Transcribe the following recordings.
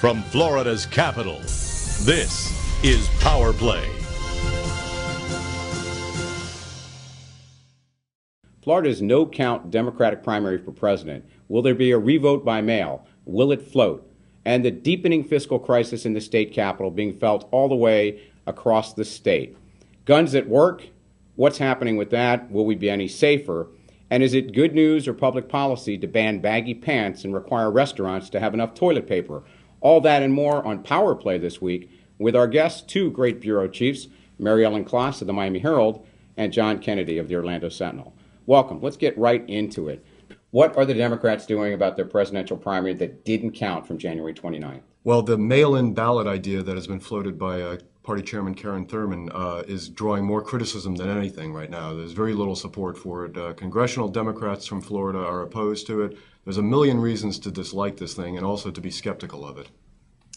From Florida's capital, this is Power Play. Florida's no-count Democratic primary for president. Will there be a revote by mail? Will it float? And the deepening fiscal crisis in the state capital being felt all the way across the state. Guns at work? What's happening with that? Will we be any safer? And is it good news or public policy to ban baggy pants and require restaurants to have enough toilet paper? All that and more on Power Play this week with our guests, two great bureau chiefs, Mary Ellen Klas of the Miami Herald and John Kennedy of the Orlando Sentinel. Welcome. Let's get right into it. What are the Democrats doing about their presidential primary that didn't count from January 29th? Well, the mail-in ballot idea that has been floated by Party Chairman Karen Thurman is drawing more criticism than anything right now. There's very little support for it. Congressional Democrats from Florida are opposed to it. There's a million reasons to dislike this thing and also to be skeptical of it.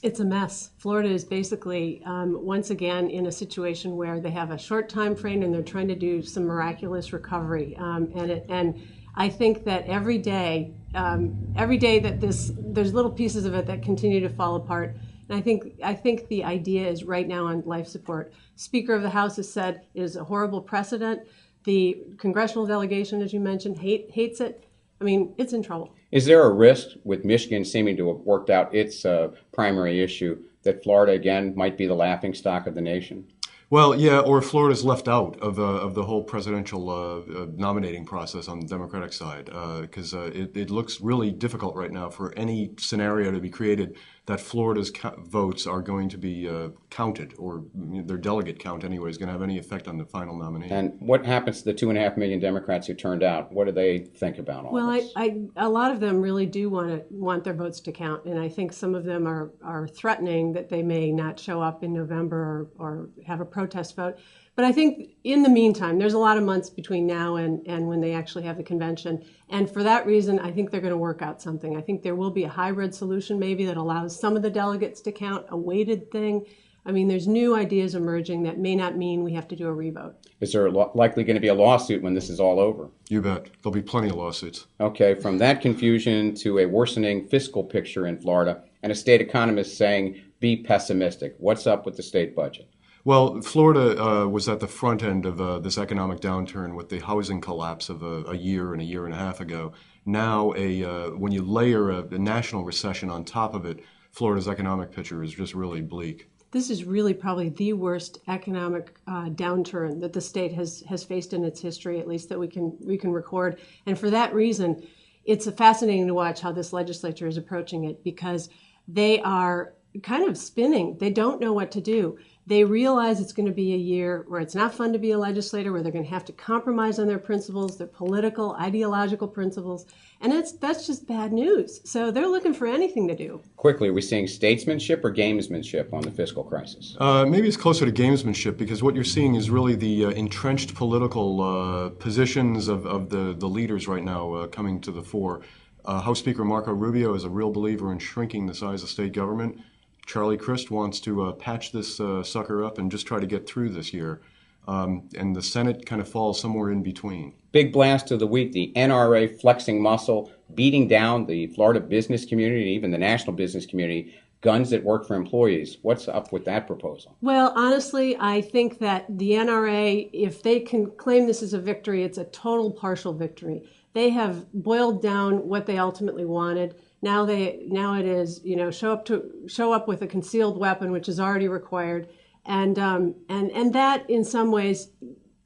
It's a mess. Florida is basically, once again, in a situation where they have a short time frame and they're trying to do some miraculous recovery. And I think that every day that there's little pieces of it that continue to fall apart. And I think the idea is right now on life support. Speaker of the House has said it is a horrible precedent. The congressional delegation, as you mentioned, hates it. I mean, it's in trouble. Is there a risk with Michigan seeming to have worked out its primary issue that Florida, again, might be the laughingstock of the nation? Well, yeah, or Florida's left out of the whole presidential nominating process on the Democratic side, because it looks really difficult right now for any scenario to be created that Florida's votes are going to be counted, or their delegate count anyway is going to have any effect on the final nominee. And what happens to the 2.5 million Democrats who turned out? What do they think about all this? Well, a lot of them really do want their votes to count, and I think some of them are threatening that they may not show up in November or have a protest vote. But I think in the meantime, there's a lot of months between now and when they actually have the convention. And for that reason, I think they're going to work out something. I think there will be a hybrid solution maybe that allows some of the delegates to count, a weighted thing. I mean, there's new ideas emerging that may not mean we have to do a revote. Is there likely going to be a lawsuit when this is all over? You bet. There'll be plenty of lawsuits. Okay, from that confusion to a worsening fiscal picture in Florida and a state economist saying, be pessimistic. What's up with the state budget? Well, Florida was at the front end of this economic downturn with the housing collapse of a year and a half ago. Now, when you layer a national recession on top of it, Florida's economic picture is just really bleak. This is really probably the worst economic downturn that the state has faced in its history, at least that we can record. And for that reason, it's fascinating to watch how this legislature is approaching it, because they are kind of spinning. They don't know what to do. They realize it's going to be a year where it's not fun to be a legislator, where they're going to have to compromise on their principles, their political, ideological principles, and that's just bad news. So they're looking for anything to do. Quickly, are we seeing statesmanship or gamesmanship on the fiscal crisis? Maybe it's closer to gamesmanship, because what you're seeing is really the entrenched political positions of the leaders right now coming to the fore. House Speaker Marco Rubio is a real believer in shrinking the size of state government. Charlie Crist wants to patch this sucker up and just try to get through this year. And the Senate kind of falls somewhere in between. Big blast of the week, the NRA flexing muscle, beating down the Florida business community and even the national business community. Guns at work for employees. What's up with that proposal? Well, honestly, I think that the NRA, if they can claim this as a victory, it's a total partial victory. They have boiled down what they ultimately wanted. Now it is, show up with a concealed weapon, which is already required, and that in some ways,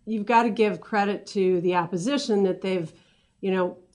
you've got to give credit to the opposition that they've,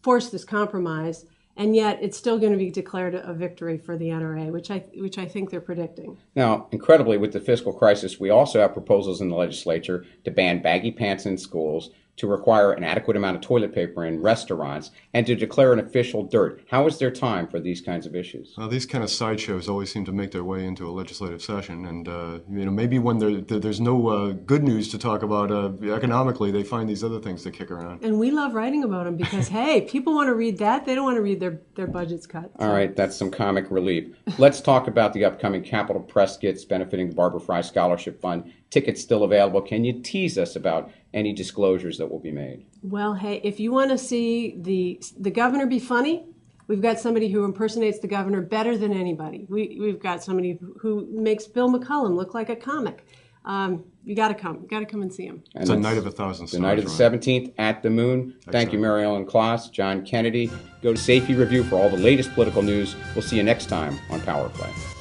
forced this compromise, and yet it's still going to be declared a victory for the NRA, which I think they're predicting. Now, incredibly, with the fiscal crisis, we also have proposals in the legislature to ban baggy pants in schools, to require an adequate amount of toilet paper in restaurants, and to declare an official dirt. How is there time for these kinds of issues? Well, these kind of sideshows always seem to make their way into a legislative session, and maybe when there's no good news to talk about economically, they find these other things to kick around. And we love writing about them because, hey, people want to read that. They don't want to read their budgets cut. So. All right, that's some comic relief. Let's talk about the upcoming Capitol Press Kits benefiting the Barbara Frye Scholarship Fund. Tickets still available. Can you tease us about any disclosures that will be made? Well, hey, if you want to see the governor be funny, We've got somebody who impersonates the governor better than anybody. We've got somebody who makes Bill McCullum look like a comic. You got to come. You got to come and see him. It's a night of 1,000 stars. The night of the 17th at the Moon. Thank you, Mary Ellen Kloss, John Kennedy. Go to Safety Review for all the latest political news. We'll see you next time on Power Play.